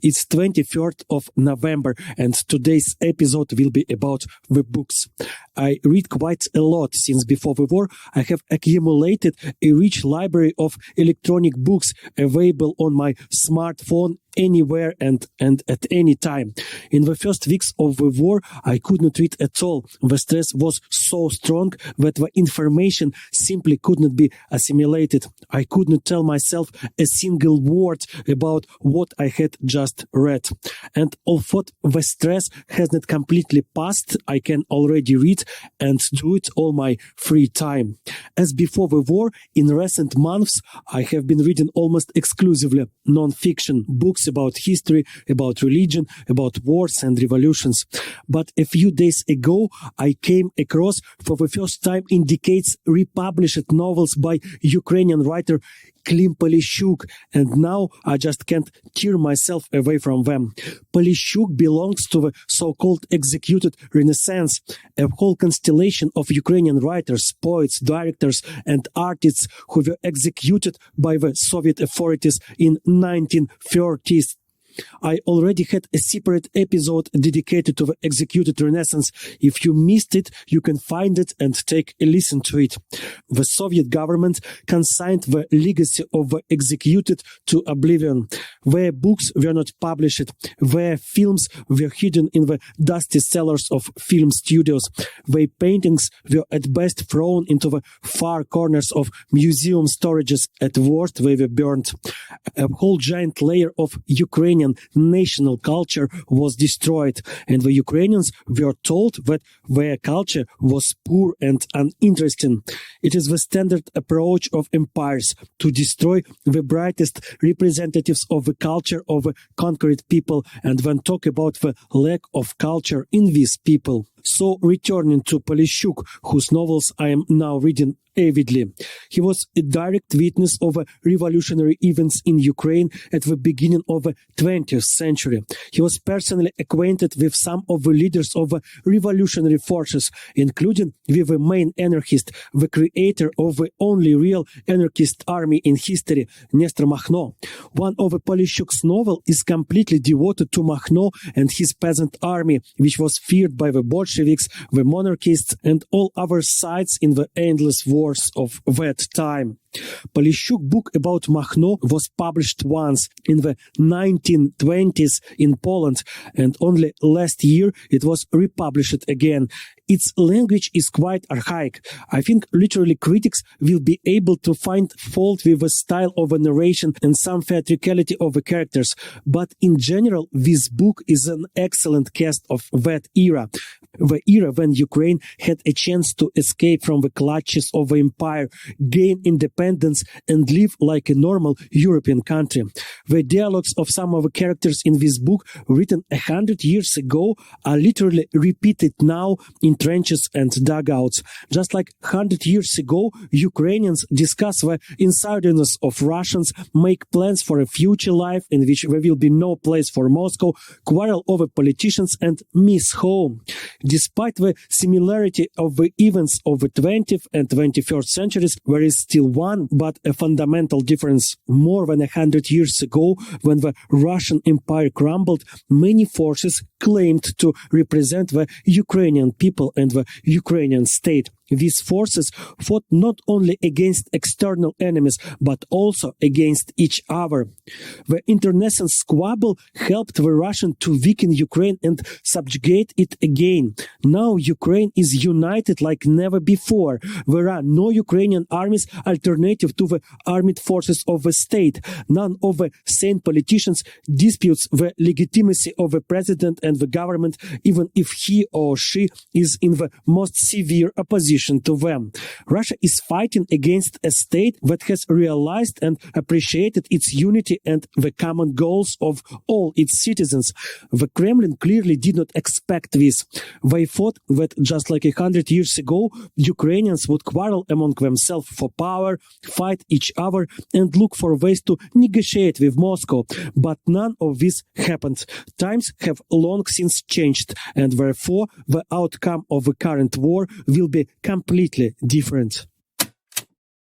It's 23rd of November, and today's episode will be about the books. I read quite a lot since before the war. I have accumulated a rich library of electronic books available on my smartphone anywhere and at any time. In the first weeks of the war, I could not read at all. The stress was so strong that the information simply could not be assimilated. I could not tell myself a single word about what I had just read. And although the stress has not completely passed, I can already read and do it all my free time. As before the war, in recent months, I have been reading almost exclusively non-fiction books about history, about religion, about wars and revolutions. But a few days ago, I came across, for the first time in decades, republished novels by Ukrainian writer Klim Polyshuck, and now I just can't tear myself away from them. Polyshuck belongs to the so-called executed Renaissance, a whole constellation of Ukrainian writers, poets, directors, and artists who were executed by the Soviet authorities in 1930s. I already had a separate episode dedicated to the executed Renaissance. If you missed it, you can find it and take a listen to it. The Soviet government consigned the legacy of the executed to oblivion. Their books were not published. Their films were hidden in the dusty cellars of film studios. Their paintings were at best thrown into the far corners of museum storages. At worst, they were burned. A whole giant layer of Ukrainian national culture was destroyed, and the Ukrainians were told that their culture was poor and uninteresting. It is the standard approach of empires to destroy the brightest representatives of the culture of the conquered people and then talk about the lack of culture in these people. So, returning to Polyshuck, whose novels I am now reading avidly. He was a direct witness of revolutionary events in Ukraine at the beginning of the 20th century. He was personally acquainted with some of the leaders of the revolutionary forces, including with the main anarchist, the creator of the only real anarchist army in history, Nestor Makhno. One of Polyshuck's novels is completely devoted to Makhno and his peasant army, which was feared by the Bolsheviks, the monarchists, and all other sides in the endless wars of that time. Polyshuck book about Makhno was published once in the 1920s in Poland, and only last year it was republished again. Its language is quite archaic. I think literary critics will be able to find fault with the style of a narration and some theatricality of the characters, but in general this book is an excellent cast of that era. The era when Ukraine had a chance to escape from the clutches of the empire, gain independence, and live like a normal European country. The dialogues of some of the characters in this book, written 100 years ago, are literally repeated now in trenches and dugouts. Just like 100 years ago, Ukrainians discuss the insiderness of Russians, make plans for a future life in which there will be no place for Moscow, quarrel over politicians, and miss home. Despite the similarity of the events of the 20th and 21st centuries, there is still one but a fundamental difference. More than 100 years ago, when the Russian Empire crumbled, many forces claimed to represent the Ukrainian people and the Ukrainian state. These forces fought not only against external enemies, but also against each other. The internecine squabble helped the Russians to weaken Ukraine and subjugate it again. Now Ukraine is united like never before. There are no Ukrainian armies alternative to the armed forces of the state. None of the sane politicians disputes the legitimacy of the president and the government, even if he or she is in the most severe opposition to them. Russia is fighting against a state that has realized and appreciated its unity and the common goals of all its citizens. The Kremlin clearly did not expect this. They thought that just like 100 years ago, Ukrainians would quarrel among themselves for power, fight each other, and look for ways to negotiate with Moscow. But none of this happened. Times have long since changed, and therefore the outcome of the current war will be completely different.